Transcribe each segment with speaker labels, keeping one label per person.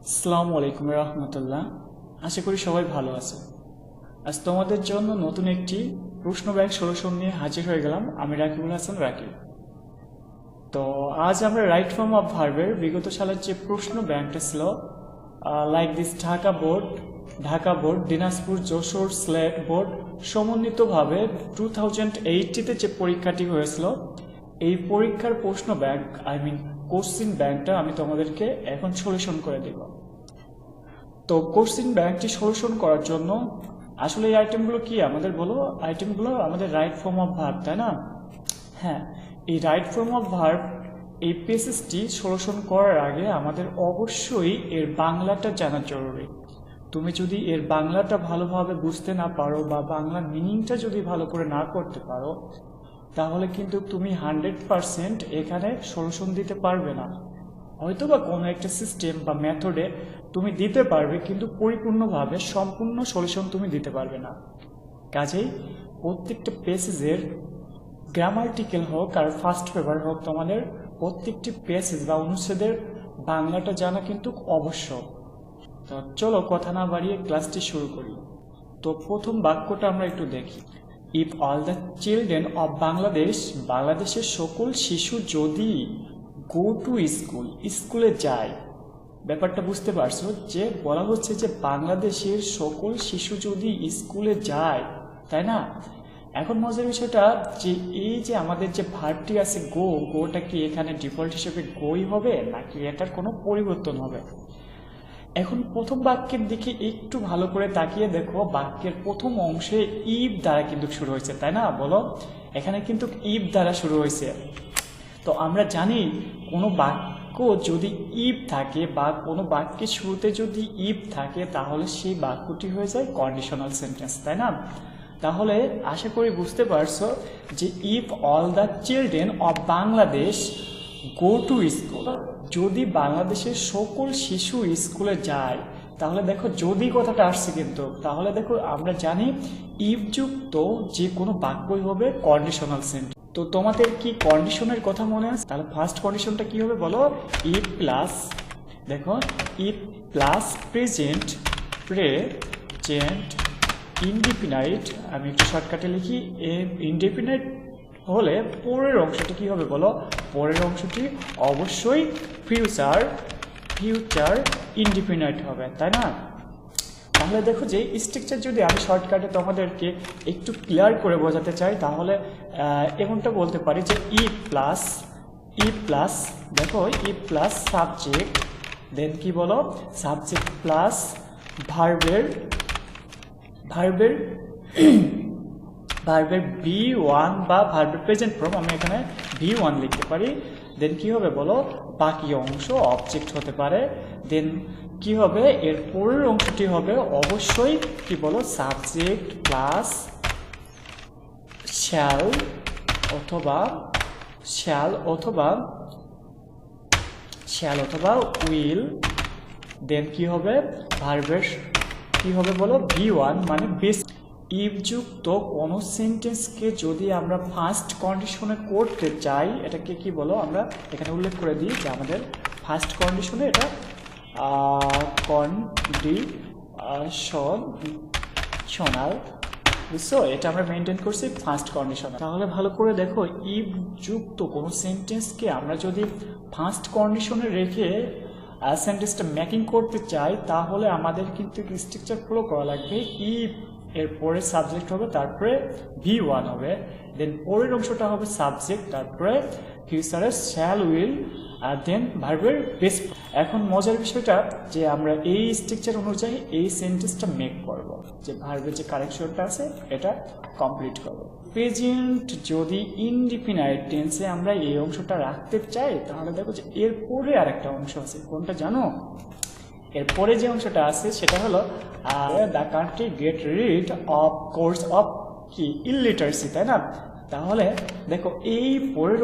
Speaker 1: আসসালামু আলাইকুম রহমতুল্লাহ। আশা করি সবাই ভালো আছে। আজ তোমাদের জন্য নতুন একটি প্রশ্ন ব্যাংক সলিউশন নিয়ে হাজির হয়ে গেলাম। আমি রাকিবুল হাসান রাকিব। তো আজ আমরা রাইট ফর্ম অফ ভার্বের বিগত সালের যে প্রশ্ন ব্যাংকটা ছিল, like this Dhaka board, Dinajpur, Jessore, Sylhet board সমন্বিতভাবে 2080-তে যে পরীক্ষাটি হয়েছিল, এই পরীক্ষার প্রশ্ন ব্যাংক কোশ্চিন ব্যাংকটা আমি তোমাদেরকে এখন সলিউশন করে দেব। তো কোশ্চিন ব্যাংকটি সলিউশন করার জন্য আসলে এই আইটেমগুলো কি আমাদের বলো, আইটেমগুলো আমাদের রাইট ফর্ম অফ ভার্ব, তাই না? হ্যাঁ, এই রাইট ফর্ম অফ ভার্ব এই পেসেসটি সলিউশন করার আগে আমাদের অবশ্যই এর বাংলাটা জানা জরুরি। তুমি যদি এর বাংলাটা ভালোভাবে বুঝতে না পারো বা বাংলা মিনিংটা যদি ভালো করে না করতে পারো, তাহলে কিন্তু তুমি 100% এখানে সলিউশন দিতে পারবে না। হয়তো বা কোনো একটা সিস্টেম বা মেথডে তুমি দিতে পারবে, কিন্তু পরিপূর্ণভাবে সম্পূর্ণ সলিউশন তুমি দিতে পারবে না। কাজেই প্রত্যেকটা পেসেজের গ্রামাটিক্যাল হোক আর ফার্স্ট পেপার হোক, তোমাদের প্রত্যেকটি পেসেজ বা অনুচ্ছেদের বাংলাটা জানা কিন্তু অবশ্যক। তো চলো কথা না বাড়িয়ে ক্লাসটি শুরু করি। তো প্রথম বাক্যটা আমরা একটু দেখি। If all the children of বাংলাদেশের সকল শিশু যদি গো টু স্কুলে যায়। ব্যাপারটা বুঝতে পারছো যে বলা হচ্ছে যে বাংলাদেশের সকল শিশু যদি স্কুলে যায়, তাই না? এখন মজার বিষয়টা যে এই যে আমাদের যে ভার্বটি আছে গোটা কি এখানে ডিফল্ট হিসেবে গোই হবে নাকি এটার কোনো পরিবর্তন হবে? এখন প্রথম বাক্যের দিকে একটু ভালো করে তাকিয়ে দেখো, বাক্যের প্রথম অংশে ইফ দ্বারা কিন্তু শুরু হয়েছে, তাই না? বলো, এখানে কিন্তু ইফ দ্বারা শুরু হয়েছে। তো আমরা জানি কোনো বাক্য যদি ইফ থাকে বা কোনো বাক্যের শুরুতে যদি ইফ থাকে, তাহলে সেই বাক্যটি হয়ে যায় কন্ডিশনাল সেন্টেন্স, তাই না? তাহলে আশা করি বুঝতে পারছো যে if all the children of Bangladesh go to school, যদি বাংলাদেশের সকল শিশু স্কুলে যায়, তাহলে দেখো যদি কথাটা আসছে কিন্তু, তাহলে দেখো আমরা জানি ইফ যুক্ত যে কোনো বাক্যই হবে কন্ডিশনাল সেন্টেন্স। তো তোমাদের কি কন্ডিশনের কথা মনে আছে? তাহলে ফার্স্ট কন্ডিশনটা কি হবে বলো? ইফ প্লাস, দেখো ইফ প্লাস প্রেজেন্ট ইনডিফিনাইট, আমি একটু শর্টকাটে লিখি, ইনডিফিনাইট হলে পরের অংশটি কি হবে বলো? পরের অংশটি অবশ্যই ফিউচার ইনডিফিনাইট হবে, তাই না? তাহলে দেখো যে স্ট্রাকচার যদি আমি শর্টকাটে তোমাদেরকে একটু ক্লিয়ার করে বোঝাতে চাই, তাহলে এমনটা বলতে পারি যে ই প্লাস দেখো ই প্লাস সাবজেক্ট, দেন কি বলো? সাবজেক্ট প্লাস ভার্বের V1 বা ভার্বের প্রেজেন্ট ফর্ম, আমি এখানে V1 লিখতে পারি। দেন কি হবে বলো? বাকি অংশ অবজেক্ট হতে পারে। দেন কি হবে? এর পরের অংশটি হবে অবশ্যই কি বলো? সাবজেক্ট প্লাস শ্যাল অথবা উইল। দেন কি হবে? ভার্বের কি হবে বলো? V1 মানে বেস। ইফ যুক্ত কোনো সেন্টেন্সকে যদি আমরা ফার্স্ট কন্ডিশনে করতে চাই, এটাকে কি বলো? আমরা এখানে উল্লেখ করে দিই যে আমাদের ফার্স্ট কন্ডিশনে এটা কন্ডিশনাল, বুঝছো? এটা আমরা মেনটেন করছি ফার্স্ট কন্ডিশন। তাহলে ভালো করে দেখো, ইফ যুক্ত কোনো সেন্টেন্সকে আমরা যদি ফার্স্ট কন্ডিশনে রেখে সেন্টেন্সটা মেকিং করতে চাই, তাহলে আমাদের কিন্তু স্ট্রাকচার ফলো করা লাগবে। ইফ এর পরে সাবজেক্ট হবে, তারপরে V1 হবে, দেন পরের অংশটা হবে সাবজেক্ট, তারপরে ফিউচারের শ্যাল উইল, আর দেন ভার্বের বেস। এখন মজার বিষয়টা যে আমরা এই স্ট্রাকচার অনুযায়ী এই সেন্টেন্সটা মেক করব, যে ভার্বের যে কারেকশনটা আছে এটা কমপ্লিট করব। প্রেজেন্ট যদি ইনডিফিনাইট টেন্সে আমরা এই অংশটা রাখতে চাই, তাহলে দেখো যে এরপরে আর একটা অংশ আছে, কোনটা জানো? এরপরে যে অংশটা আছে সেটা হলো the country get rid of course of কি ইলিটারেসি, তাই না? তাহলে দেখো এই পরের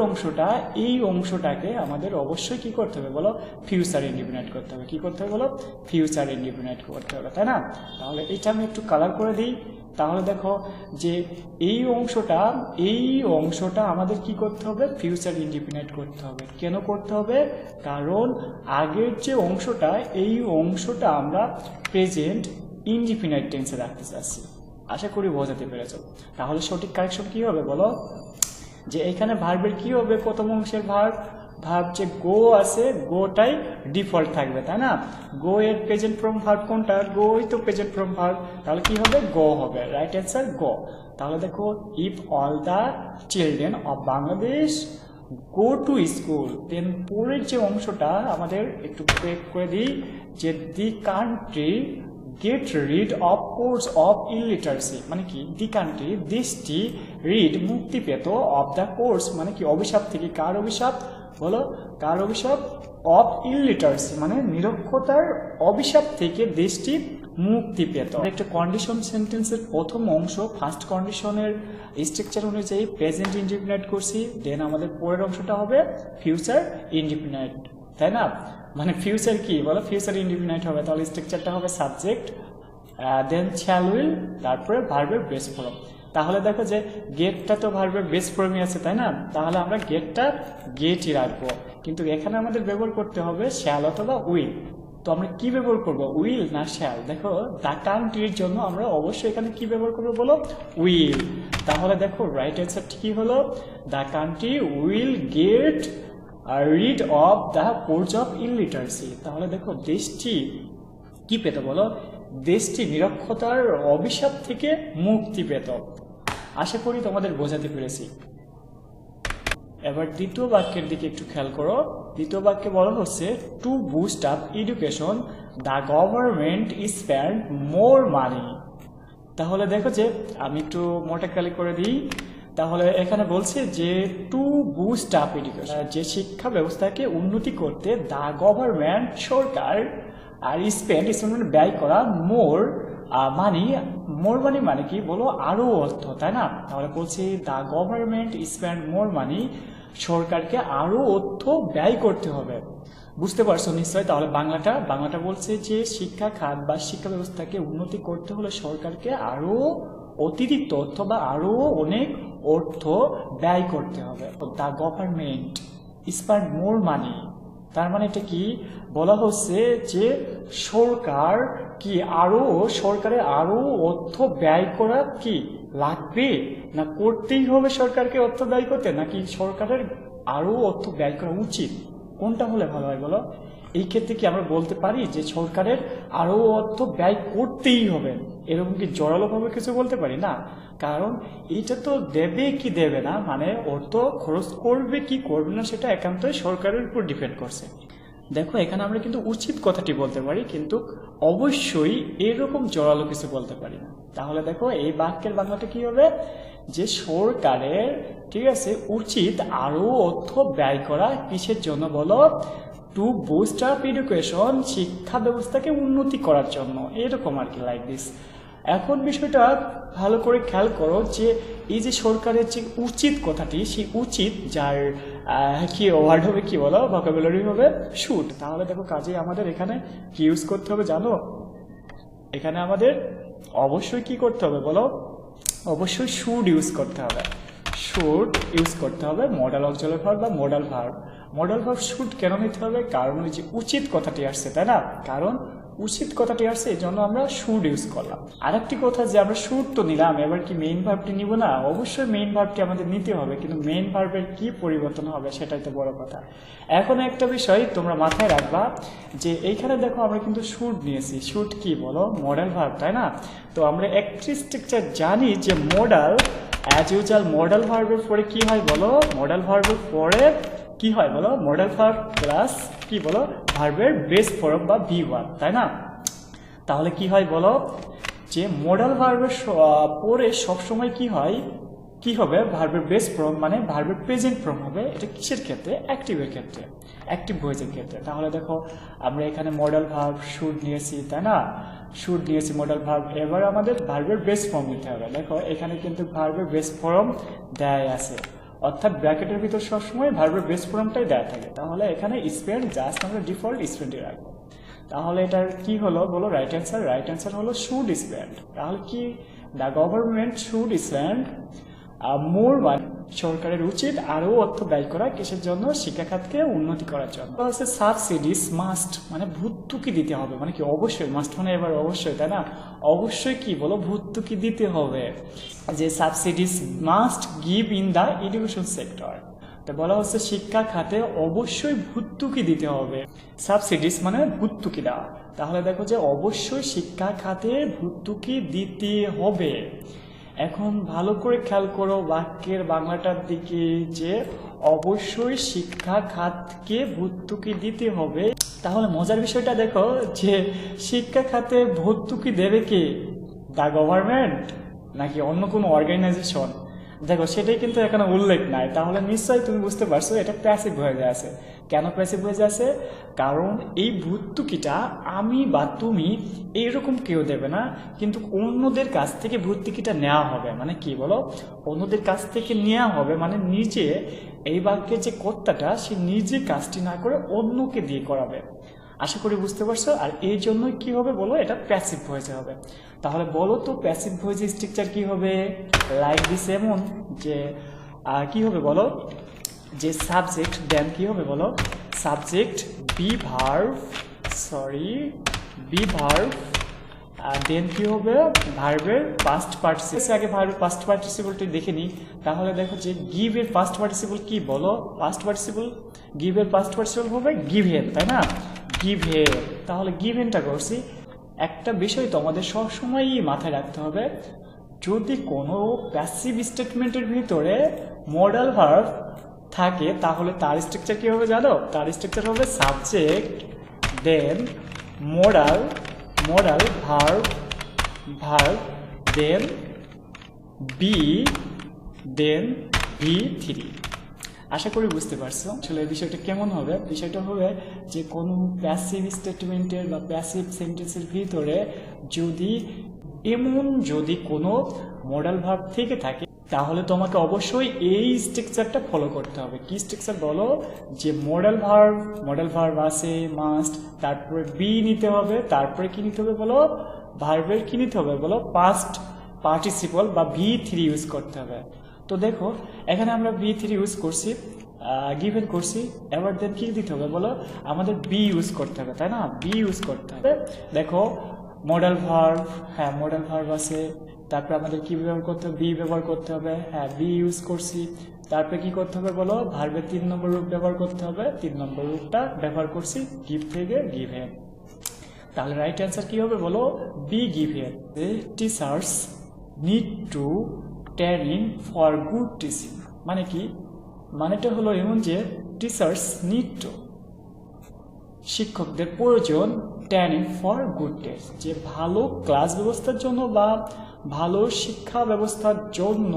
Speaker 1: এই অংশটাকে আমাদের অবশ্যই কি করতে হবে বলো? ফিউচার ইনডিফিনাইট করতে হবে। কি করতে হবে বলো? ফিউচার ইনডিফিনাইট করতে হবে, তাই না? তাহলে এটা আমি একটু কালার করে দিই। তাহলে দেখো যে এই অংশটা আমাদের কি করতে হবে, ফিউচার ইনডিফিনাইট করতে হবে। কেন করতে হবে? কারণ আগের যে অংশটা, এই অংশটা আমরা প্রেজেন্ট ইনডিফিনাইট টেন্সে রাখতে চাচ্ছি। আশা করি বোঝাতে পেরেছ। তাহলে সঠিক কারেকশন কি হবে বলো? যে এখানে ভার্বের কি হবে, প্রথম অংশের ভার্ব যে গো আছে, গোটাই ডিফল্ট থাকবে, তাই না? গো এর প্রেজেন্ট ফর্ম ভার্ব কোনটা? গোই তো প্রেজেন্ট ফর্ম ভার্ব, তাহলে কি হবে? গো হবে। Right answer go. তাহলে দেখো, if all the children of Bangladesh go to school, then পরের যে অংশটা আমাদের একটু ব্রেক করে দিই, যে the country get rid of course of illiteracy, মানে কি? দি কান্ট্রি, দেশটি, রিড মুক্তি পেত, অফ দ্য কোর্স মানে কি? অভিশাপ থেকে। কার অভিশাপ বলো? কার অভিশাপ? অফ ইলিটারেসি মানে নিরক্ষতার অভিশাপ থেকে দেশটি মুক্তি পেত। একটা কন্ডিশন সেন্টেন্সের প্রথম অংশ ফার্স্ট কন্ডিশনের স্ট্রাকচার অনুযায়ী প্রেজেন্ট ইনডিফিনাইট করছি, দেন আমাদের পরের অংশটা হবে ফিউচার ইনডিফিনাইট, তাই না? মানে ফিউচার কি বলো? ফিউচার ইনডিফিনাইট হবে, তাহলে স্ট্রাকচারটা হবে সাবজেক্ট, দেন শ্যাল উইল, তারপরে ভার্বের বেস ফর্ম। তাহলে দেখো যে গেটটা তো ভার্বের বেস ফর্মই আছে, তাই না? তাহলে আমরা গেটটা গেটই রাখবো, কিন্তু এখানে আমাদের ব্যবহার করতে হবে শ্যাল অথবা উইল। তো আমরা কি ব্যবহার করব, উইল না শ্যাল? দেখো, দ্য কান্ট্রির জন্য আমরা অবশ্যই এখানে কি ব্যবহার করবো বলো? উইল। তাহলে দেখো রাইট অ্যান্সারটি কি হলো? The country will get rid of the course of illiteracy. তাহলে দেখো, দেশটি কি পেত বলো? দেশটি নিরক্ষতার অভিশাপ থেকে মুক্তি পেত। আশা করি তোমাদের বোঝাতে পেরেছি। এবার দ্বিতীয় বাক্যের দিকে একটু খেয়াল করো। দ্বিতীয় বাক্যে বলা হচ্ছে, to boost up education the government spend more money. তাহলে দেখো যে আমি একটু মোটা কালি করে দিই। তাহলে এখানে বলছে যে টু বুস্ট আপ এডুকেশন, যে শিক্ষা ব্যবস্থাকে উন্নতি করতে দ্য গভর্নমেন্ট সরকার, আর স্পেন্ড মানে ব্যয় করা, মোর মানি মানে কি বলো? আরো অর্থ, তাই না? তাহলে বলছি দ্য গভর্নমেন্ট স্পেন্ড মোর মানি, সরকারকে আরো অর্থ ব্যয় করতে হবে। বুঝতে পারছো নিশ্চয়? তাহলে বাংলাটা বলছে যে শিক্ষা খাত বা শিক্ষা ব্যবস্থাকে উন্নতি করতে হলে সরকারকে আরো অতিরিক্ত অর্থ বা আরো অনেক অর্থ ব্যয় করতে হবে। দ্য গভর্নমেন্ট স্পেন্ড মোর মানি, তার মানে এটা কি বলা হচ্ছে যে সরকারের আরো অর্থ ব্যয় করা কি লাগবে, না করতেই হবে সরকারকে অর্থ ব্যয় করতে, নাকি সরকারের আরো অর্থ ব্যয় করা উচিত? কোনটা হলে ভালো হয় বলো? এই ক্ষেত্রে কি আমরা বলতে পারি যে সরকারের আরো অর্থ ব্যয় করতেই হবে, এরকম কি জোরালোভাবে কিছু বলতে পারি না? কারণ এইটা তো দেবে কি দেবে না, মানে অর্থ খরচ করবে কি করবে না, সেটা একান্তই সরকারের উপর ডিপেন্ড করছে। দেখো, এখানে আমরা কিন্তু উচিত কথাটি বলতে পারি, কিন্তু অবশ্যই এরকম জোরালো কিছু বলতে পারি না। তাহলে দেখো, এই বাক্যের বাংলাটা কি হবে? যে সরকারের, ঠিক আছে, উচিত আরো অর্থ ব্যয় করা কিসের জন্য বলো? টু বুস্ট আপ এডুকেশন, শিক্ষা ব্যবস্থাকে উন্নতি করার জন্য, এরকম আর কি, লাইক দিস। এখন বিষয়টা ভালো করে খেয়াল করো যে এই যে সরকারের যে উচিত কথাটি, সেই উচিত যার কি ওয়ার্ড হবে, কি বলো? ভোকাবুলারি হবে শুড। তাহলে দেখো, কাজে আমাদের এখানে কি ইউজ করতে হবে জানো? এখানে আমাদের অবশ্যই কি করতে হবে বলো? অবশ্যই শুড ইউজ করতে হবে। শুড ইউজ করতে হবে মডাল অক্সিলারি ভার্ব বা modal verb. Modal verb should কেন নিতে হবে? কারণ ওই যে উচিত কথাটি আসছে, তাই না? কারণ উচিত কথাটি আসছে, এই জন্য আমরা শুড ইউজ করলাম। আরেকটি কথা, যে আমরা শুড তো নিলাম, এবার কি মেইন ভার্বটি নিব না? অবশ্যই মেইন ভার্বটি আমাদের নিতে হবে, কিন্তু মেইন ভার্বের কি পরিবর্তন হবে সেটাই তো বড় কথা। এখন একটা বিষয় তোমরা মাথায় রাখবা, যে এইখানে দেখো আমরা কিন্তু শুড নিয়েছি। শুড কি বলো? মডাল ভার্ব, তাই না? তো আমরা একটি স্ট্রাকচার জানি যে মডাল, অ্যাজ ইউজুয়াল মডাল ভার্বের পরে কি হয় বলো? মডাল ভার্বের পরে কি হয় বলো? মডাল ভার্ব প্লাস কি বলো? ভার্বের বেস ফর্ম বা V1, তাই না? তাহলে কি হয় বলো? যে মডাল ভার্বের পরে সবসময় কি হয়, কি হবে? ভার্বের বেস ফর্ম মানে ভার্বের প্রেজেন্ট ফর্ম হবে। এটা কিসের ক্ষেত্রে? অ্যাক্টিভের ক্ষেত্রে, অ্যাক্টিভ ভয়েসের ক্ষেত্রে। তাহলে দেখো, আমরা এখানে মডাল ভার্ব শুড নিয়েছি, তাই না? শুড নিয়েছি মডাল ভার্ব, এবার আমাদের ভার্বের বেস ফর্ম নিতে হবে। দেখো, এখানে কিন্তু ভার্বের বেস ফর্ম দেয় আছে, অর্থাৎ ব্র্যাকেটের ভিতর সবসময় ভার্বের বেস ফর্মটাই দেওয়া থাকে। তাহলে এখানে স্পেন্ড জাস্ট আমরা ডিফল্ট স্পেন্ডই রাখবো। তাহলে এটার কি হলো বলো? রাইট অ্যান্সার হলো শুড স্পেন্ড। তাহলে কি the government should spend more money, সরকারের উচিত আরও অর্থ ব্যয় করা কিসের জন্য? শিক্ষা খাতকে উন্নতি করার জন্য। হচ্ছে সাবসিডিস মাস্ট, মানে ভর্তুকি দিতে হবে, মানে কি অবশ্যই, মাস্ট মানে এবার অবশ্যই, তাই না? অবশ্যই কি বলো, ভর্তুকি দিতে হবে, যে subsidies must give in the education sector. তো বলা হচ্ছে শিক্ষা খাতে অবশ্যই ভর্তুকি দিতে হবে, সাবসিডিস মানে ভর্তুকি দেওয়া। তাহলে দেখো যে অবশ্যই শিক্ষা খাতে ভর্তুকি দিতে হবে। এখন ভালো করে খেয়াল করো বাক্যের বাংলাটার দিকে, যে অবশ্যই শিক্ষা খাতকে ভর্তুকি দিতে হবে। তাহলে মজার বিষয়টা দেখো যে শিক্ষা খাতে ভর্তুকি দেবে কে? দ্য গভর্নমেন্ট নাকি অন্য কোনো অর্গানাইজেশন? দেখো সেটাই কিন্তু এখানে উল্লেখ নাই। তাহলে নিশ্চয়ই তুমি বুঝতে পারছো এটা প্যাসিভ হয়ে যাচ্ছে। কেন প্যাসিভ হয়ে যাচ্ছে? কারণ এই ভর্তুকিটা আমি বা তুমি এইরকম কেউ দেবে না, কিন্তু অন্যদের কাছ থেকে ভর্তুকিটা নেওয়া হবে। মানে কি বলো, অন্যদের কাছ থেকে নেওয়া হবে, মানে নিজে এই বাক্যের যে কর্তাটা সে নিজে কাজটি না করে অন্যকে দিয়ে করাবে। আশা করি বুঝতে পারছো। আর এই জন্যই কি হবে বলো, এটা প্যাসিভ ভয়েসে হবে। তাহলে বলো তো প্যাসিভ ভয়েসের স্ট্রাকচার কি হবে? লাইক দিস, এমন যে কি হবে বলো, যে সাবজেক্ট দেন কি হবে বলো, সাবজেক্ট বি ভার্ব, দেন কি হবে ভার্বের পাস্ট পার্টিসিপল। আগে ভার্বের পাস্ট পার্টিসিপলটি দেখে নিই। তাহলে দেখো যে গিভ এর পাস্ট পার্টিসিপল কি বলো, পাস্ট পার্টিসিপল গিভ এর পাস্ট পার্টিসিপল হবে গিভেন, তাই না? গিভেন। তাহলে গিভেনটা করছি। একটা বিষয় তো আমাদের সবসময়ই মাথায় রাখতে হবে, যদি কোনো প্যাসিভ স্টেটমেন্টের ভিতরে মডাল ভার্ব থাকে তাহলে তার স্ট্রাকচার কি হবে জানো? তার স্ট্রাকচার হবে subject then modal verb then be then V3। আশা করি বুঝতে পারছো আসলে বিষয়টা কেমন হবে। বিষয়টা হবে যে কোনো প্যাসিভ স্টেটমেন্টের বা প্যাসিভ সেন্টেন্সের ভিতরে যদি কোনো মডাল ভার্ব থেকে থাকে তাহলে তোমাকে অবশ্যই এই স্ট্রাকচারটা ফলো করতে হবে। কি স্ট্রাকচার বলো, যে মডাল ভার্ব আছে মাস্ট, তারপরে বি নিতে হবে, তারপরে কি নিতে হবে বলো, ভার্বের কি নিতে হবে বলো, পাস্ট পার্টিসিপল বা V3 ইউজ করতে হবে। তো দেখো এখানে আমরা V3 ইউজ করছি, গিভেন করছি, এবার দেন কি দিতে হবে বলো, আমাদের বি ইউজ করতে হবে, তাই না? বি ইউজ করতে হবে। দেখো মডাল ভার্ব, হ্যাঁ মডাল ভার্ব আছে, তারপরে আমাদের কি ব্যবহার করতে হবে, বি ব্যবহার করতে হবে, হ্যাঁ বি ইউজ করছি। তারপরে কি করতে হবে বলো, ভার্বের 3 নম্বর রূপ ব্যবহার করতে হবে, 3 নম্বর রূপটা ব্যবহার করছি গিভ থেকে গিভেন। তাহলে রাইট অ্যান্সার কি হবে বলো, be given. Teachers need to training for good teaching, মানে কি, মানেটা হলো এমন যে টিচার্স নিড টু, শিক্ষকদের প্রয়োজন, ট্রেনিং ফর গুড টেস্ট, যে ভালো ক্লাস ব্যবস্থার জন্য বা ভালো শিক্ষা ব্যবস্থার জন্য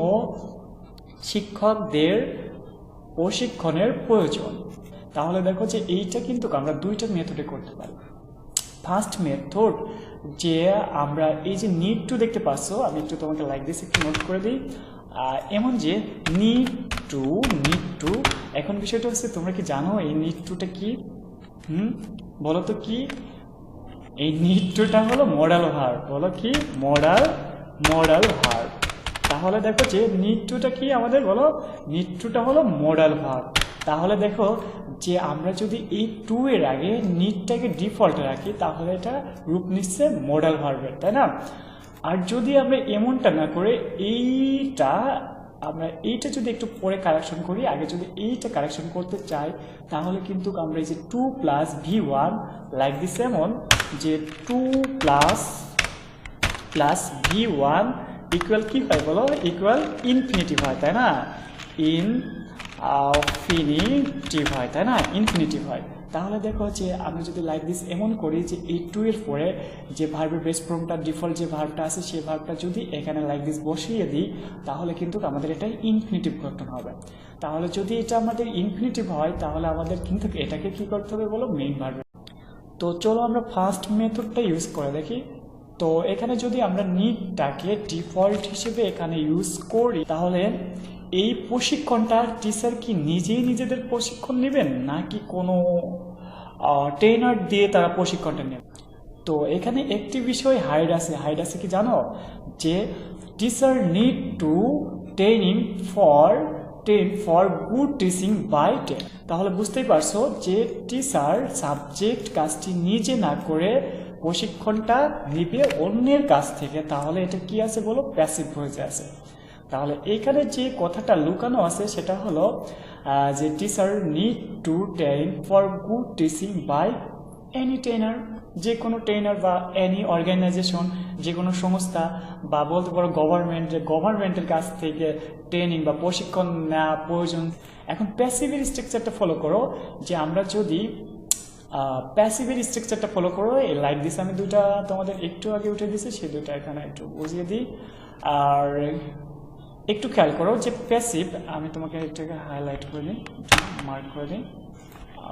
Speaker 1: শিক্ষকদের প্রশিক্ষণের প্রয়োজন। তাহলে দেখো যে এইটা কিন্তু আমরা দুইটা মেথডে করতে পারি। ফার্স্ট মেথড যে আমরা এই যে নিড টু দেখতে পাচ্ছ, আমি একটু তোমাকে লাইক দিস একটু নোট করে দিই, এমন যে নিড টু। এখন বিষয়টা হচ্ছে তোমরা কি জানো এই নিড টুটা কি? বলো তো কি? এই নিড টুটা হলো মডাল ভার্ব। বলো কি? Modal verb. তাহলে দেখো যে নিড টুটা কি আমাদের বলো, নিড টুটা হলো মডাল ভার্ব। তাহলে দেখো যে আমরা যদি এই টু এর আগে নিডটাকে ডিফল্টে রাখি তাহলে এটা রূপ নিচ্ছে মডাল ভার্বের, তাই না? আর যদি আমরা এমনটা না করে এইটা যদি একটু পরে কারেকশন করি, আগে যদি এইটা কারেকশন করতে চাই তাহলে কিন্তু আমরা এই যে 2 + V1 লাইক দিস, এমন যে 2 + V1 ইকুয়াল কি হয় বলো, ইকুয়াল ইনফিনিটিভ হয়, তাই না? ইনফিনিটিভ হয়, তাই না? ইনফিনিটিভ হয়। তাহলে দেখো যে আমরা যদি লাইক দিস এমন করি যে এই 2 এর পরে যে ভার্বের বেস ফর্মটা ডিফল্ট যে ভার্বটা আছে সেই ভার্বটা যদি এখানে লাইক দিস বসিয়ে দিই তাহলে কিন্তু আমাদের এটা ইনফিনিটিভ গঠন হবে। তাহলে যদি এটা আমাদের ইনফিনিটিভ হয় তাহলে আমাদের কিন্তু এটাকে কি করতে হবে বলো, মেইন ভার্ব। তো চলো আমরা ফার্স্ট মেথডটা ইউজ করে দেখি। তো এখানে যদি আমরা নিডটাকে ডিফল্ট হিসেবে এখানে ইউজ করি তাহলে এই প্রশিক্ষণটা টিচার কি নিজেই নিজেদের প্রশিক্ষণ নেবেন নাকি কোনো ট্রেনার দিয়ে তারা প্রশিক্ষণটা নেবেন? তো এখানে একটি বিষয় হাইড আছে কি জানো, যে teacher need to training for good teaching by 10। তাহলে বুঝতেই পারছো যে টিচার সাবজেক্ট কাজটি নিজে না করে প্রশিক্ষণটা নিবে অন্যের কাছ থেকে, তাহলে এটা কি আছে বলো, প্যাসিভ ভয়েসে আছে। তাহলে এখানে যে কথাটা লুকানো আছে সেটা হলো যে teacher need to train for good teaching by any trainer, যে কোনো ট্রেনার বা এনি অর্গানাইজেশন, যে কোনো সংস্থা বা বলতে পারো গভর্নমেন্টের কাছ থেকে ট্রেনিং বা প্রশিক্ষণ নেওয়া প্রয়োজন। এখন প্যাসিভের স্ট্রাকচারটা ফলো করো, যে আমরা যদি প্যাসিভের স্ট্রাকচারটা ফলো করো লাইক দিস, আমি দুইটা তোমাদের একটু আগে উঠে দিয়েছি, সেই দুইটা এখানে একটু বুঝিয়ে দিই। আর একটু খেয়াল করো যে প্যাসিভ, আমি তোমাকে এটাকে হাইলাইট করে দিই, মার্ক করে দিই,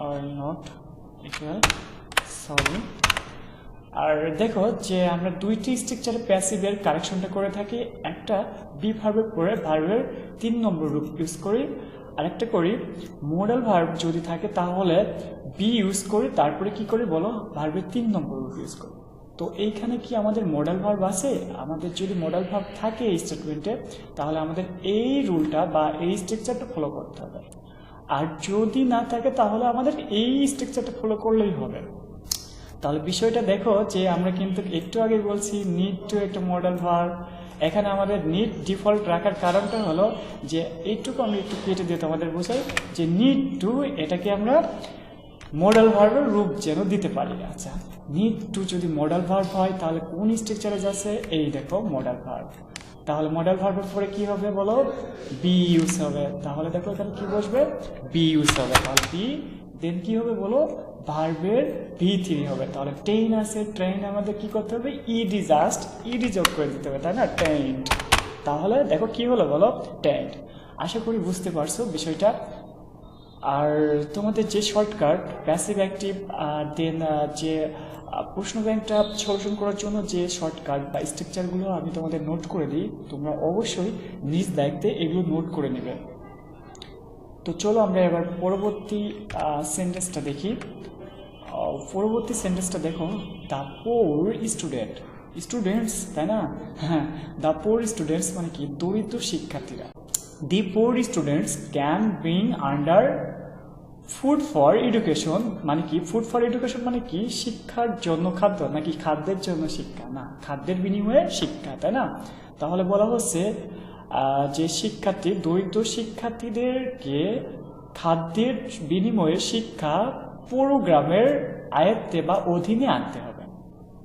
Speaker 1: আর নট ইকুয়াল, সরি। আর দেখো যে আমরা দুইটি স্ট্রাকচারে প্যাসিভের কারেকশনটা করে থাকি, একটা বি ভার্বের পরে ভার্বের 3 নম্বর রূপ ইউজ করি, আরেকটা করি মডাল ভার্ব যদি থাকে তাহলে বি ইউজ করি, তারপরে কি করি বলো, ভার্বের 3 নম্বর রূপ ইউজ করি। তো এইখানে কি আমাদের মডাল ভার্ব আছে? আমাদের যদি মডাল ভার্ব থাকে এই স্টেটমেন্টে, তাহলে আমাদের এই রুলটা বা এই স্ট্রাকচারটা ফলো করতে হবে। আর যদি না থাকে তাহলে আমাদের এই স্ট্রাকচারটা ফলো করলেই হবে। তাহলে বিষয়টা দেখো যে আমরা কিন্তু একটু আগে বলছি নিড টু একটা মডাল ভার্ব, এখানে আমাদের নিড ডিফল্ট রাখার কারণটা হলো যে এইটুকু আমি একটু কেটে দিয়ে তোমাদের বোঝাই যে নিড টু এটাকে আমরা মডাল ভার্বের রূপ যেন দিতে পারি। আচ্ছা, নিড টু যদি মডাল ভার্ব হয় তাহলে কোন স্ট্রাকচারে যাচ্ছে, এই দেখো মডাল ভার্ব। তাহলে মডাল ভার্বের পরে কি হবে বলো, বি ইউজ হবে। তাহলে দেখো এখানে কি বসবে, বি ইউজ হবে। তাহলে বি দেন কি হবে বলো, ভার্বের V3 হবে। তাহলে ট্রেন আছে, ট্রেন আমাদের কি করতে হবে, ইডি জাস্ট ইডি যোগ করে দিতে হবে, তাই না, ট্রেন্ড। তাহলে দেখো কি হলো বলো, ট্রেন্ড। আশা করি বুঝতে পারছো বিষয়টা। আর তোমাদের যে শর্টকাট প্যাসিভ অ্যাক্টিভ দেন যে প্রশ্ন ব্যাংকটা সলিউশন করার জন্য যে শর্টকাট বা স্ট্রাকচারগুলো আমি তোমাদের নোট করে দিই, তোমরা অবশ্যই নিজ দায়িত্বে এগুলো নোট করে নেবে। তো চলো আমরা এবার পরবর্তী সেন্টেন্সটা দেখি। পরবর্তী সেন্টেন্সটা দেখো, দ্য পোর স্টুডেন্টস, তাই না, হ্যাঁ, দ্য পোর স্টুডেন্টস মানে কি, দরিদ্র শিক্ষার্থীরা। The poor students can bring under food for education মানে কি, ফুড ফর এডুকেশন মানে কি, শিক্ষার জন্য খাদ্য, নাকি খাদ্যের জন্য শিক্ষা, না, খাদ্যের বিনিময়ে শিক্ষা, তাই না। তাহলে বলা হচ্ছে যে শিক্ষার্থী, দরিদ্র শিক্ষার্থীদেরকে খাদ্যের বিনিময়ে শিক্ষা প্রোগ্রামের আয়ত্তে বা অধীনে আনতে হবে।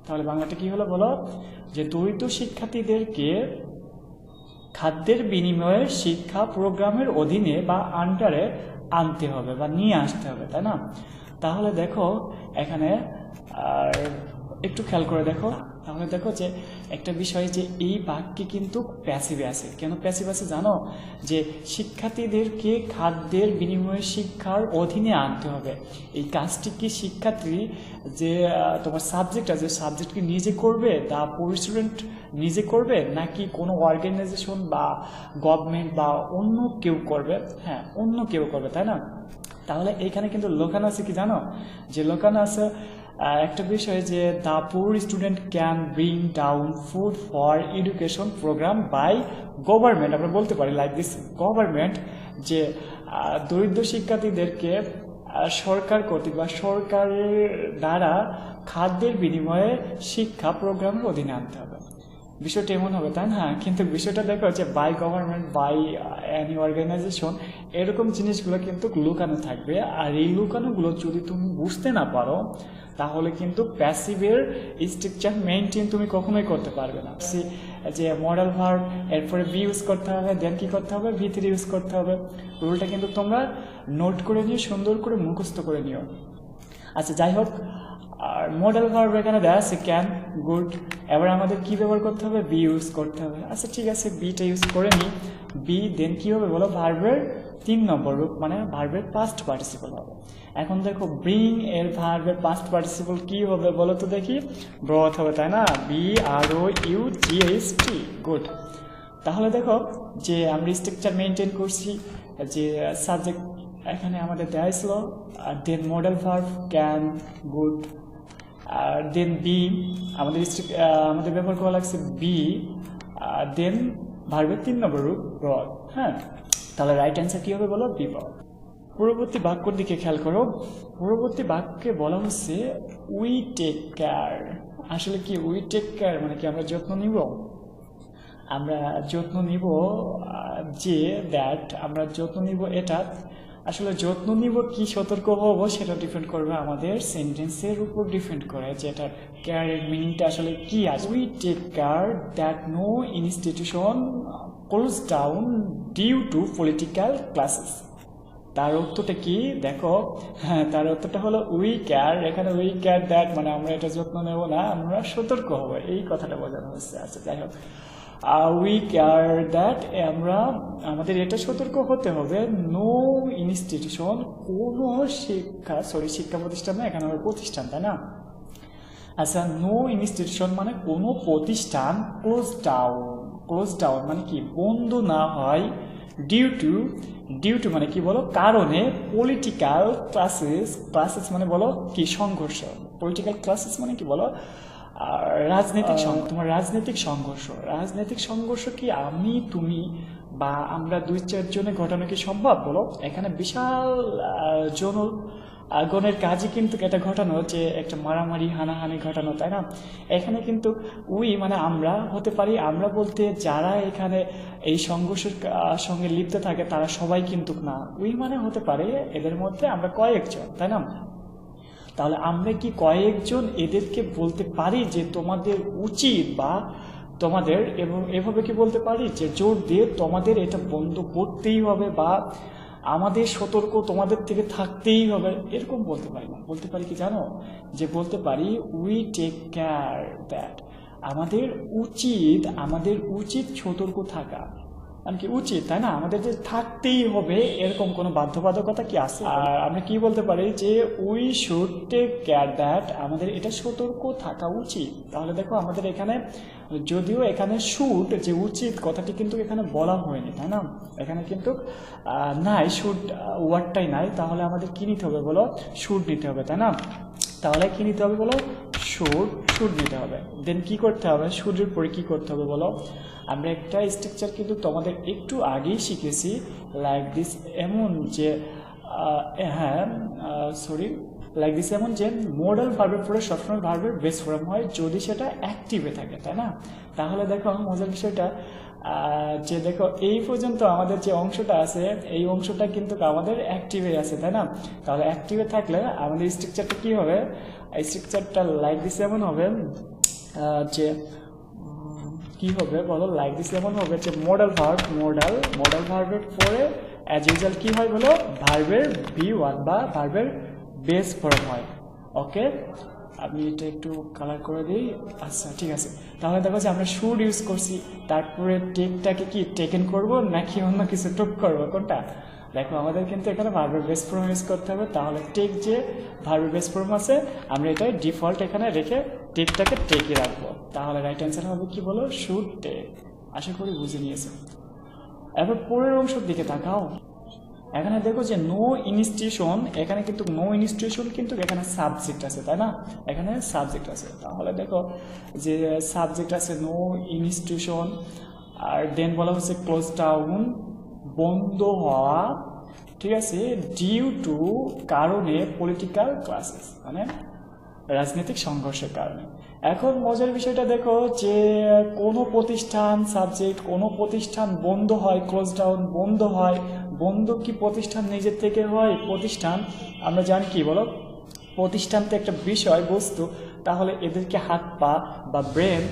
Speaker 1: তাহলে বাংলাটা কি হলো বলো, যে দরিদ্র শিক্ষার্থীদেরকে খাদ্যের বিনিময়ে শিক্ষা প্রোগ্রামের অধীনে বা আন্ডারে আনতে হবে বা নিয়ে আসতে হবে, তাই না। তাহলে দেখো এখানে আর একটু খেয়াল করে দেখো, তাহলে দেখো যে একটা বিষয় যে এই বাক্যে কিন্তু প্যাসিভে আছে। কেন প্যাসিভ আছে জানো, যে শিক্ষার্থীদেরকে খাদ্যের বিনিময়ে শিক্ষার অধীনে আনতে হবে। এই কাজটি কি শিক্ষার্থী যে তোমার সাবজেক্ট আছে, সাবজেক্ট কি নিজে করবে, দা পোর স্টুডেন্ট নিজে করবে, নাকি কোনো অর্গানাইজেশন বা গভর্নমেন্ট বা অন্য কেউ করবে? হ্যাঁ, অন্য কেউ করবে, তাই না। তাহলে এইখানে কিন্তু লোকানো আছে কি জানো, যে লোকানো আছে একটা বিষয় যে the poor student can bring down food for education programme by government. আমরা বলতে পারি লাইক দিস, গভর্নমেন্ট যে দরিদ্র শিক্ষার্থীদেরকে সরকার কর্তৃক বা সরকারের দ্বারা খাদ্যের বিনিময়ে শিক্ষা প্রোগ্রামের অধীনে আনতে হবে। বিষয়টা এমন হবে, তাই না। কিন্তু বিষয়টা দেখো যে by government, by any organisation, এরকম জিনিসগুলো কিন্তু লুকানো থাকবে। আর এই লুকানোগুলো যদি তুমি বুঝতে না পারো তাহলে কিন্তু প্যাসিভের স্ট্রাকচার মেইনটেইন তুমি কখনোই করতে পারবে না। যে মডাল ভার্ব, এরপরে বি ইউজ করতে হবে, দেন কি করতে হবে, V3 ইউজ করতে হবে। রুলটা কিন্তু তোমরা নোট করে নিও, সুন্দর করে মুখস্থ করে নিও। আচ্ছা, যাই হোক, আর মডেল ভার্ব এখানে দেওয়া আছে ক্যান, গুড। এবার আমাদের কি ব্যবহার করতে হবে, বি ইউজ করতে হবে। আচ্ছা ঠিক আছে, বিটা ইউজ করে নিই। বি দেন কি হবে বলো, ভার্বের 3 নম্বর রূপ মানে ভার্বের পাস্ট পার্টিসিপল হবে। এখন দেখো ব্রিং এর ভার্বের পাস্ট পার্টিসিপল কি হবে বলো তো দেখি, ব্রথ হবে, তাই না, BROUGHT, গুড। তাহলে দেখো যে আমরা স্ট্রাকচার মেনটেন করছি, যে সাবজেক্ট এখানে আমাদের দেওয়া ছিল, then model verb can, good, আর দেন বি আমাদের ব্যবহার করা লাগছে বি, দেন ভার্বের 3 নম্বর রূপ গড। হ্যাঁ, তাহলে রাইট অ্যান্সার কি হবে বলো? বি পাওয়া। পূর্ববর্তী বাক্যর দিকে খেয়াল করো। পূর্ববর্তী বাক্যে বলা হচ্ছে উই টেক কেয়ার। আসলে কি উই টেক কেয়ার মানে কি আমরা যত্ন নিব? আমরা যত্ন নিব যে দ্যাট, আমরা যত্ন নিব এটা। আসলে যত্ন নিব কি সতর্ক হব সেটা ডিপেন্ড করবে আমাদের সেন্টেন্সের উপর ডিপেন্ড করে, যে এটা কেয়ারের মিনিংটা আসলে কি আছে। We take care that no institution close down due to political classes. তার অর্থটা কি দেখো? হ্যাঁ, তার অর্থটা হলো উই কেয়ার। এখানে উই কেয়ার দ্যাট মানে আমরা এটা যত্ন নেব না, আমরা সতর্ক হব, এই কথাটা বোঝানো হচ্ছে। আচ্ছা, যাই হোক, উই কেয়ার দ্যাট আমাদের এটা সতর্ক হতে হবে নো ইনস্টিটিউশন, কোনো শিক্ষা প্রতিষ্ঠান না, এখানে হবে প্রতিষ্ঠান, তাই না? আচ্ছা, নো ইনস্টিটিউশন মানে কোনো প্রতিষ্ঠান ক্লোজ ডাউন মানে কি বন্ধ না হয়, ডিউ টু মানে কি বলো? কারণে পলিটিক্যাল ক্লাসেস মানে বলো কি? সংঘর্ষ। পলিটিক্যাল ক্লাসেস মানে কি বলো? রাজনৈতিক সংঘর্ষ কি আমি তুমি বা আমরা 2-4 জনে ঘটানো কি সম্ভব বলো? এখানে বিশাল জনগণের কাজই কিন্তু এটা ঘটানো, যে একটা মারামারি হানাহানি ঘটানো, তাই না? এখানে কিন্তু উই মানে আমরা হতে পারি। আমরা বলতে যারা এখানে এই সংঘর্ষের সঙ্গে লিপ্ত থাকে তারা সবাই কিন্তু না। উই মানে হতে পারে এদের মধ্যে আমরা কয়েকজন, তাই না? তাহলে আমরা কি কয়েকজন এদেরকে বলতে পারি যে তোমাদের উচিত, বা তোমাদের এভাবে কি বলতে পারি যে জোর দিয়ে তোমাদের এটা বন্ধ করতেই হবে, বা আমাদের সতর্ক তোমাদের থেকে থাকতেই হবে, এরকম বলতে পারি না। বলতে পারি কি জানো? যে বলতে পারি উই টেক কেয়ার দ্যাট, আমাদের উচিত সতর্ক থাকা। মানে কি উচিত, তাই না? আমাদের যে থাকতেই হবে এরকম কোনো বাধ্যবাধকতা কি আছে? আর আমরা কি বলতে পারি যে we should take care that, আমাদের এটা সতর্ক থাকা উচিত। তাহলে দেখো আমাদের এখানে, যদিও এখানে শুড যে উচিত কথাটি কিন্তু এখানে বলা হয়নি, তাই না? এখানে কিন্তু নাই, শুড ওয়ার্ডটাই নাই। তাহলে আমাদের কি নিতে হবে বলো? শুড নিতে হবে, তাই না? তাহলে কি নিতে হবে বলো? শুড নিতে হবে। দেন কি করতে হবে? শুডের পরে কি করতে হবে বলো? আমরা একটা স্ট্রাকচার কিন্তু তোমাদের একটু আগেই শিখেছি, লাইক দিস, এমন যে লাইক দিস এমন যে মডাল ভার্বের পরে সবসময় ভার্বের বেস ফর্ম হয় যদি সেটা অ্যাক্টিভে থাকে, তাই না? তাহলে দেখো মজার বিষয়টা, যে দেখো এই পর্যন্ত আমাদের যে অংশটা আছে এই অংশটা কিন্তু আমাদের অ্যাক্টিভে আছে, তাই না? তাহলে অ্যাক্টিভে থাকলে আমাদের স্ট্রাকচারটা কি হবে? স্ট্রাকচারটা লাইক দিস এমন হবে যে কি হবে বলো? লাইক দিস এমন হবে যে মডাল ভার্বের পরে অ্যাজ ইউজুয়াল কি হয় বলো? ভার্বের B1 বা ভার্বের বেস ফর্ম হয়। ওকে, আমি এটা একটু কালার করে দিই। আচ্ছা, ঠিক আছে। তাহলে দেখো যে আমরা শুড ইউজ করছি, তারপরে টেকটাকে কি টেকেন করব নাকি অন্য কিছু টুক করবো, কোনটা? দেখো আমাদের কিন্তু এখানে ভার্বের বেস ফর্ম ইউজ করতে হবে। তাহলে টেক যে ভার্বের বেস ফর্ম আছে আমরা এটাই ডিফল্ট এখানে রেখে টেকটাকে টেকে রাখবো। তাহলে রাইট অ্যান্সার হবে কি বলো? Should take. আশা করি বুঝে নিয়েছো। এবার পরের অংশের দিকে তাকাও। এখানে দেখো যে নো ইনস্টিটিউশন, এখানে কিন্তু নো ইনস্টিটিউশন কিন্তু এখানে সাবজেক্ট আছে, তাই না? এখানে সাবজেক্ট আছে। তাহলে দেখো যে সাবজেক্ট আছে নো ইনস্টিটিউশন, আর দেন বলা হচ্ছে ক্লোজ ডাউন, বন্ধ হওয়া, ঠিক আছে, ডিউ টু কারণে, পলিটিক্যাল ক্লাসেস মানে রাজনৈতিক সংঘর্ষের কারণে। এখন মজার বিষয়টা দেখো যে কোনো প্রতিষ্ঠান সাবজেক্ট, কোনো প্রতিষ্ঠান বন্ধ হয়, ক্লোজ ডাউন বন্ধ হয়। বন্ধ কি প্রতিষ্ঠান নিজের থেকে হয়? প্রতিষ্ঠান আমরা জানি কি বলো? প্রতিষ্ঠান তো একটা বিষয় বস্তু, তাহলে এদেরকে হাত পা বা ব্রেন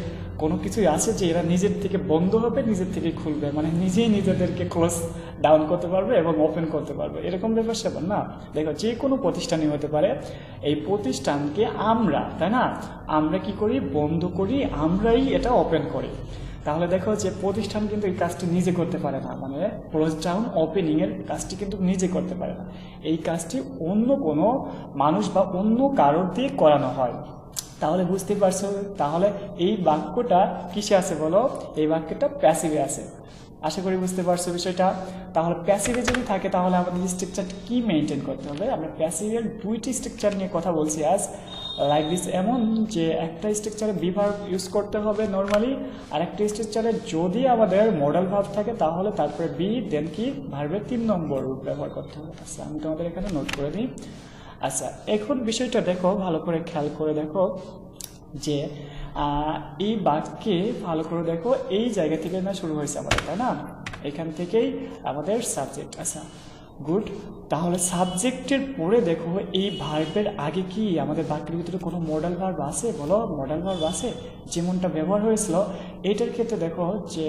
Speaker 1: কোনো কিছুই আছে যে এরা নিজের থেকে বন্ধ হবে, নিজের থেকে খুলবে, মানে নিজেই নিজেদেরকে ক্লোজ ডাউন করতে পারবে এবং ওপেন করতে পারবে, এরকম ব্যাপার সেবার না। দেখো যে কোনো প্রতিষ্ঠানই হতে পারে, এই প্রতিষ্ঠানকে আমরা, তাই না, আমরা কি করি? বন্ধ করি, আমরাই এটা ওপেন করি। তাহলে দেখো যে প্রতিষ্ঠান কিন্তু এই কাজটি নিজে করতে পারে না, মানে ক্লোজ ডাউন ওপেনিং এর কাজটি কিন্তু নিজে করতে পারে না। এই কাজটি অন্য কোনো মানুষ বা অন্য কারোর দিয়ে করানো হয়। তাহলে বুঝতে পারছো, তাহলে এই বাক্যটা কিসে আছে বলো? এই বাক্যটা প্যাসিভে আছে। আশা করি বুঝতে পারছো বিষয়টা। তাহলে প্যাসিভে যদি থাকে তাহলে আমাদের স্ট্রাকচারটা কি মেনটেন করতে হবে? আমরা প্যাসিভের 2টি স্ট্রাকচার নিয়ে কথা বলছি আজ। লাইক দিস, এমন যে একটা স্ট্রাকচারে বি ভার্ব ইউজ করতে হবে নর্মালি, আর একটা স্ট্রাকচারে যদি আমাদের মডেল ভার্ব থাকে তাহলে তারপরে বি দেন কি ভার্বের 3 নম্বর রূপ ব্যবহার করতে হবে। আচ্ছা আমি তোমাদের এখানে নোট করে দিই। আচ্ছা এখন বিষয়টা দেখো, ভালো করে খেয়াল করে দেখো যে এই বাক্যে ভালো করে দেখো এই জায়গা থেকে না শুরু হয়েছে আমাদের, তাই না? এখান থেকেই আমাদের সাবজেক্ট। আচ্ছা গুড, তাহলে সাবজেক্টের পরে দেখো এই ভার্বের আগে কি আমাদের বাক্যের ভিতরে কোনো মডেল ভার্ব আছে? বলো মডেল ভার্ব আছে যেমনটা ব্যবহার হয়েছিল এইটার ক্ষেত্রে। দেখো যে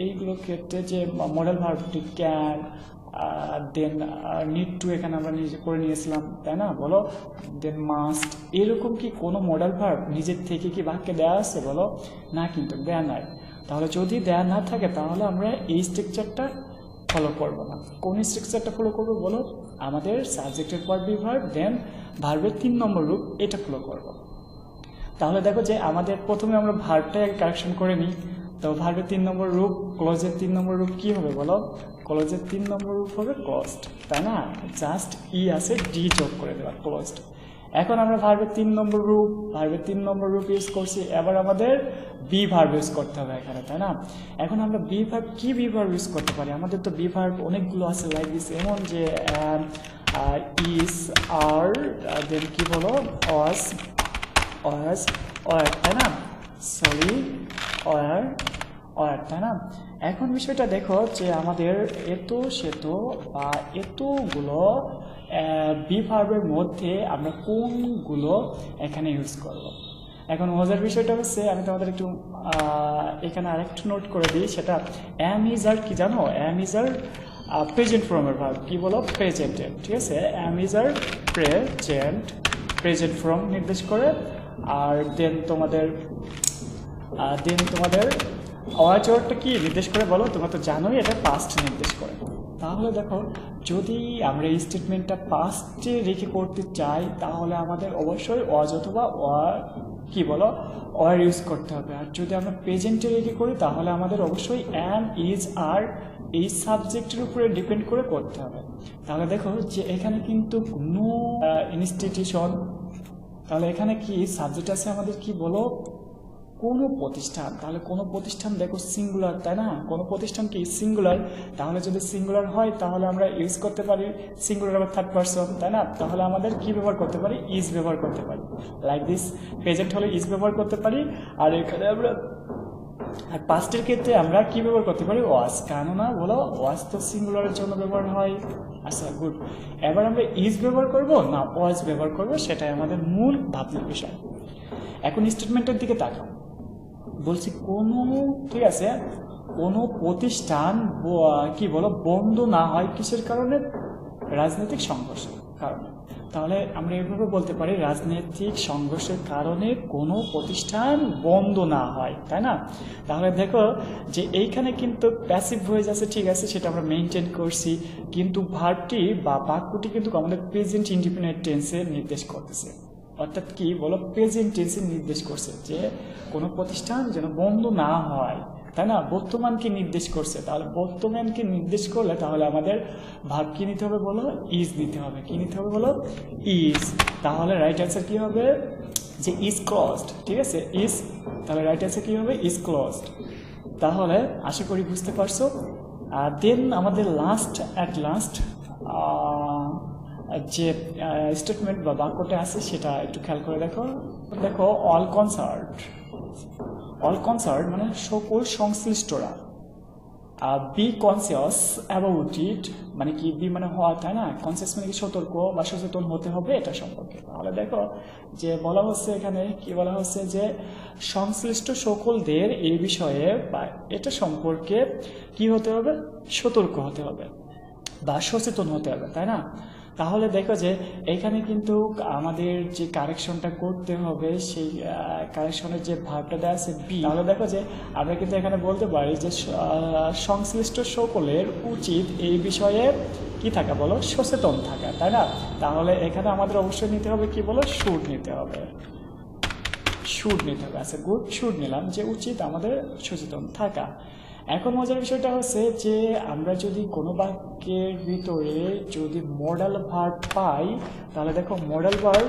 Speaker 1: এইগুলোর ক্ষেত্রে যে মডেল ভার্বটি ক্যান, দেন নিড টু এখানে আমরা নিজে করে নিয়েছিলাম, তাই না? বলো দেন মাস্ট, এরকম কি কোনো মডেল ভার্ব নিজের থেকে কি বাক্যে দেওয়া আছে? বলো না, কিন্তু দেয়া নাই। তাহলে যদি দেয়া না থাকে তাহলে আমরা এই স্ট্রাকচারটা ফলো করবো না। কোন স্ট্রাকচারটা ফলো করবো? বলো আমাদের সাবজেক্টের পর বি ভার্ব দেন ভার্বের 3 নম্বর রূপ, এটা ফলো করব। তাহলে দেখো যে আমাদের প্রথমে আমরা ভার্বটা কারেকশন করে নিই। তো ভার্বের 3 নম্বর রূপ, ক্লোজের 3 নম্বর রূপ কি হবে? বলো ক্লোজের 3 নম্বর রূপ হবে ক্লোজড, তাই না? জাস্ট ই আছে ডি যোগ করে দেওয়া, ক্লোজড। এখন আমরা ভার্বের 3 নম্বর রূপ ইউজ করছি, এবার আমাদের বি ভার্ব ইউজ করতে হবে এখানে, তাই না? এখন আমরা বি ভার্ব ইউজ করতে পারি? আমাদের তো বি ভার্ব অনেকগুলো আছে লাইক দিস, এমন যে ইজ, আর, দেন কি বলো ওয়াজ, তাই না? সরি ওয়ার, তাই না? এখন বিষয়টা দেখো যে আমাদের এত সেত বা এতগুলো বি ভার্বের মধ্যে আমরা কোনগুলো এখানে ইউজ করব। এখন মজার বিষয়টা হচ্ছে, আমি তোমাদের একটু এখানে আরেকটু নোট করে দিই, সেটা অ্যাম ইজ আর কি জানো? অ্যাম ইজ আর প্রেজেন্ট ফর্মের ভার্ব। কি বলো? প্রেজেন্টেড, ঠিক আছে? Am is are present form নির্দেশ করে। আর দেন তোমাদের ওয়াজ ওয়ার্ডটা কি নির্দেশ করে? বলো তোমরা তো জানোই এটা পাস্ট নির্দেশ করে। তাহলে দেখো যদি আমরা এই স্টেটমেন্টটা পাস্টে রেখে করতে চাই তাহলে আমাদের অবশ্যই ওয়াজ অথবা কি বলো ওয়ার ইউজ করতে হবে। আর যদি আমরা প্রেজেন্টে রেখে করি তাহলে আমাদের অবশ্যই অ্যাম, ইজ, আর এই সাবজেক্টের উপরে ডিপেন্ড করে করতে হবে। তাহলে দেখো যে এখানে কিন্তু কোনো ইনস্টিটিউশন, তাহলে এখানে কি সাবজেক্ট আছে আমাদের? কি বলো? কোনো প্রতিষ্ঠান। তাহলে কোনো প্রতিষ্ঠান দেখো সিঙ্গুলার, তাই না? কোনো প্রতিষ্ঠান কি সিঙ্গুলার। তাহলে যদি সিঙ্গুলার হয় তাহলে আমরা ইউজ করতে পারি সিঙ্গুলার আবার থার্ড পারসন, তাই না? তাহলে আমাদের কি ব্যবহার করতে পারি? ইজ ব্যবহার করতে পারি। লাইক দিস, প্রেজেন্ট হলে ইজ ব্যবহার করতে পারি, আর এখানে আমরা আর পাস্টের ক্ষেত্রে আমরা কি ব্যবহার করতে পারি? ওয়াজ। কেননা বলো ওয়াজ তো সিঙ্গুলারের জন্য ব্যবহার হয়। আচ্ছা গুড, এবার আমরা ইজ ব্যবহার করব না ওয়াজ ব্যবহার করব, সেটাই আমাদের মূল ভাবনার বিষয়। এখন স্টেটমেন্টের দিকে তাকাও, বলছি কোনো, ঠিক আছে, কোনো প্রতিষ্ঠান কি বলো বন্ধ না হয় কিসের কারণে? রাজনৈতিক সংঘর্ষের কারণে। তাহলে আমরা এভাবে বলতে পারি রাজনৈতিক সংঘর্ষের কারণে কোনো প্রতিষ্ঠান বন্ধ না হয়, তাই না? তাহলে দেখো যে এইখানে কিন্তু প্যাসিভ ভয়েস আছে, ঠিক আছে, সেটা আমরা মেনটেন করছি, কিন্তু ভার্বটি বা বাক্যটি কিন্তু আমাদের প্রেজেন্ট ইনডিফিনিট টেন্সে নির্দেশ করতেছে। অর্থাৎ কি বলো? প্রেজেন্ট টেন্সে নির্দেশ করছে যে কোনো প্রতিষ্ঠান যেন বন্ধ না হয়, তাই না? বর্তমানকে নির্দেশ করছে। তাহলে বর্তমানকে নির্দেশ করলে তাহলে আমাদের ভার্ব কি নিতে হবে? বলো ইজ নিতে হবে। কি নিতে হবে? বলো ইজ। তাহলে রাইট অ্যান্সার কি হবে? যে ইজ ক্লোজড, ঠিক আছে, ইজ। তাহলে রাইট অ্যান্সার কি হবে? Is closed. তাহলে আশা করি বুঝতে পারছো। দেন আমাদের লাস্ট যে স্টেটমেন্ট বা বাক্যটা আছে সেটা একটু খেয়াল করে দেখো। অল কনসার্ট মানে সকল সংশ্লিষ্টরা, বি কনসিয়াস অ্যাবাউট ইট মানে কি? বি মানে হওয়া, তাই না? কনসিয়াস মানে কি? সতর্ক বা সচেতন হতে হবে এটা সম্পর্কে। তাহলে দেখো যে বলা হচ্ছে এখানে কি বলা হচ্ছে যে সংশ্লিষ্ট সকলদের এই বিষয়ে বা এটা সম্পর্কে কি হতে হবে? সতর্ক হতে হবে বা সচেতন হতে হবে, তাই না? তাহলে দেখো যে এখানে কিন্তু আমাদের যে কারেকশনটা করতে হবে সেই কারেকশনের যে ভাবটা দেওয়া আছে বি। তাহলে দেখো যে আমরা কিন্তু এখানে বলতে পারি যে সংশ্লিষ্ট সকলের উচিত এই বিষয়ে কি থাকা? বলো সচেতন থাকা, তাই না? তাহলে এখানে আমাদের অবশ্যই নিতে হবে কি? বলো শুড নিতে হবে। আচ্ছা গুড, শুড নিলাম, যে উচিত আমাদের সচেতন থাকা। এখন মজার বিষয়টা হচ্ছে যে আমরা যদি কোনো বাক্যের ভিতরে যদি মডেল ভার্ব পাই তাহলে দেখো মডেল ভার্ব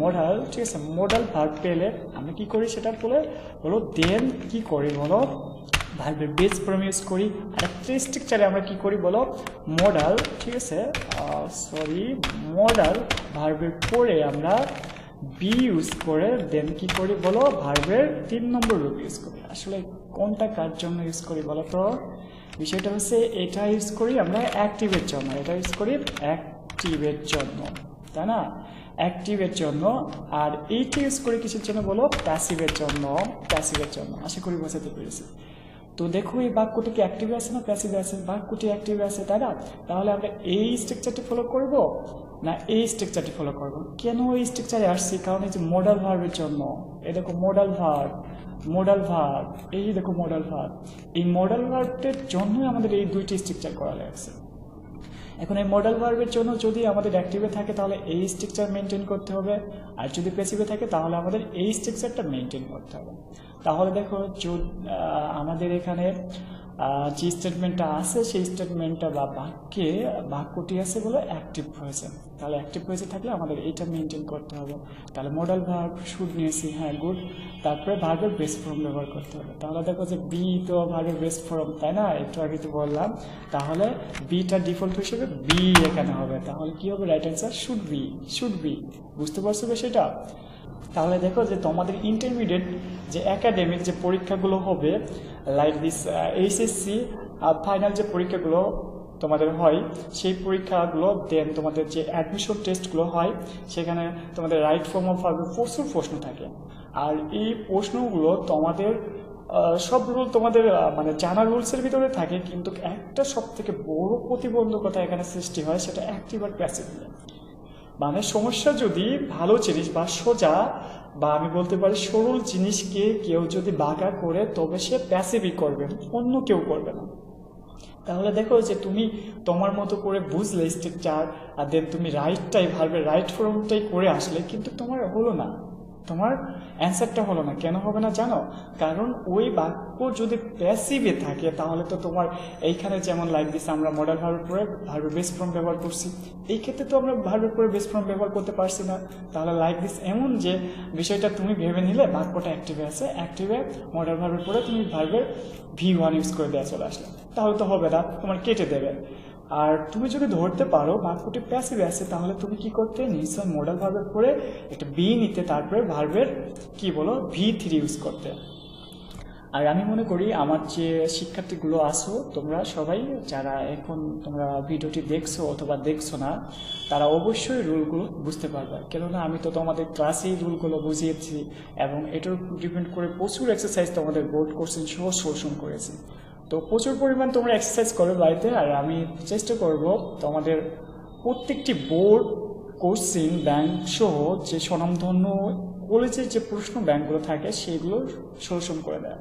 Speaker 1: মডাল, ঠিক আছে, মডাল ভার্ব পেলে আমরা কি করি সেটা বলো দেন কি করি বলো ভার্বের বেস ফর্ম ইউজ করি। আর একটা স্ট্রাকচারে আমরা কি করি বলো মডাল, ঠিক আছে, মডাল ভার্বের পরে আমরা বি ইউজ করে দেন কি করি বলো ভার্বের 3 নম্বর রূপ ইউজ করি। আসলে কোনটা কার জন্য ইউজ করি বলো তো? বিষয়টা হচ্ছে এটা ইউজ করি আমরা অ্যাক্টিভের জন্য, এটা ইউজ করি অ্যাক্টিভের জন্য, তাই না, অ্যাক্টিভের জন্য। আর এইটা ইউজ করি কিসের জন্য বলো প্যাসিভের জন্য, প্যাসিভের জন্য। আশা করি বোঝাতে পেরেছি। তো দেখো এই বাক্যটি কি অ্যাক্টিভে আছে না প্যাসিভে আছে? বাক্যটি অ্যাক্টিভে আছে, তাই না? তাহলে আমরা এই স্ট্রাকচারটি ফলো করব না এই স্ট্রাকচারটি ফলো করব? কেন এই স্ট্রাকচারে আসছি? কারণ এই যে মডাল ভার্বের জন্য, এই দেখো মডাল ভার্ব, এই দেখো মডাল ভার্ব, এই মডাল ভার্বের জন্যই আমাদের এই দুইটি স্ট্রাকচার করা লাগছে। এখন এই মডাল ভার্বের জন্য যদি আমাদের অ্যাক্টিভে থাকে তাহলে এই স্ট্রাকচার মেনটেন করতে হবে, আর যদি প্যাসিভে থাকে তাহলে আমাদের এই স্ট্রাকচারটা মেনটেন করতে হবে। তাহলে দেখো আমাদের এখানে যে স্টেটমেন্টটা আছে সেই স্টেটমেন্টটা বা বাক্যটি আছে বলে অ্যাক্টিভ হয়েছে। তাহলে অ্যাক্টিভ হয়েছে থাকলে আমাদের এইটা মেনটেন করতে হবে। তাহলে মডাল ভার্ব শুড নিয়েছি, হ্যাঁ গুড। তারপরে ভার্বের বেস্ট ফর্ম ব্যবহার করতে হবে। তাহলে দেখো যে বি তো ভার্বের বেস্ট ফর্ম, তাই না, একটু আগে তো বললাম। তাহলে বিটা ডিফল্ট হিসেবে বি এখানে হবে। তাহলে কি হবে? Right answer should be. বুঝতে পারছো সেটা? তাহলে দেখো যে তোমাদের ইন্টারমিডিয়েট যে একাডেমিক যে পরীক্ষাগুলো হবে লাইক দিস এইচএসসি ফাইনাল যে পরীক্ষাগুলো তোমাদের হয় সেই পরীক্ষাগুলো দেন তোমাদের যে অ্যাডমিশন টেস্টগুলো হয় সেখানে তোমাদের রাইট ফর্ম অফ ভার্বের প্রচুর প্রশ্ন থাকে। আর এই প্রশ্নগুলো তোমাদের সব রুল তোমাদের মানে জানা রুলসের ভিতরে থাকে, কিন্তু একটা সব থেকে বড় প্রতিবন্ধকতা এখানে সৃষ্টি হয়, সেটা অ্যাক্টিভ আর প্যাসিভ। মানে সমস্যা যদি ভালো জিনিস বা সোজা বা আমি বলতে পারি সরল জিনিসকে কেউ যদি বাঁকা করে তবে সে প্যাসিভই করবে, অন্য কেউ করবে না। তাহলে দেখো যে তুমি তোমার মতো করে বুঝলে স্ট্রাকচার, আর দেন তুমি রাইটটাই ভার্বের রাইট ফর্মটাই করে আসলে, কিন্তু তোমার হলো না, তোমার অ্যান্সারটা হলো না। কেন হবে না জানো? কারণ ওই বাক্য যদি প্যাসিভে থাকে তাহলে তো তোমার এইখানে যেমন লাইক দিস আমরা মডাল ভার্বের পরে ভার্বের বেস ফর্ম ব্যবহার করছি, এই ক্ষেত্রে তো আমরা ভার্বের পরে বেস ফর্ম ব্যবহার করতে পারছি না। তাহলে লাইক দিস এমন যে বিষয়টা তুমি ভেবে নিলে বাক্যটা অ্যাক্টিভে আছে, অ্যাক্টিভে মডাল ভার্বের পরে তুমি ভার্বের V1 ইউজ করে দেওয়া চলে আসলে, তাহলে তো হবে না, তোমার কেটে দেবে। আর তুমি যদি ধরতে পারো বাক্যটি প্যাসিভে আছে তাহলে তুমি কি করতে, নিশ্চয় মডাল ভার্বের পরে একটা বি নিতে, তারপরে ভার্বের কি বলো V3 ইউজ করতে। আর আমি মনে করি আমার যে শিক্ষার্থীগুলো আসো তোমরা সবাই যারা এখন তোমরা ভিডিওটি দেখছো অথবা দেখছো না, তারা অবশ্যই রুলগুলো বুঝতে পারবে, কেননা আমি তো তোমাদের ক্লাসেই রুলগুলো বুঝিয়েছি এবং এটার উপর ডিপেন্ড করে প্রচুর এক্সারসাইজ তোমাদের বোর্ড কোশ্চেন সহ সলিউশন করেছি। তো প্রচুর পরিমাণ তোমরা এক্সারসাইজ করো বাড়িতে, আর আমি চেষ্টা করব তোমাদের প্রত্যেকটি বোর্ড কোশ্চেন ব্যাংক সহ যে স্বনামধন্য কলেজের যে প্রশ্ন ব্যাংকগুলো থাকে সেগুলো সলিউশন করে দেয়।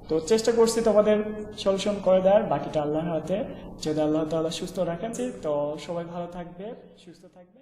Speaker 1: তো চেষ্টা করছি তোমাদের সলিউশন করে দেওয়ার, বাকিটা আল্লাহর হাতে। যদি আল্লাহ তাআলা সুস্থ রাখেন তো সবাই ভালো থাকবে, সুস্থ থাকবে।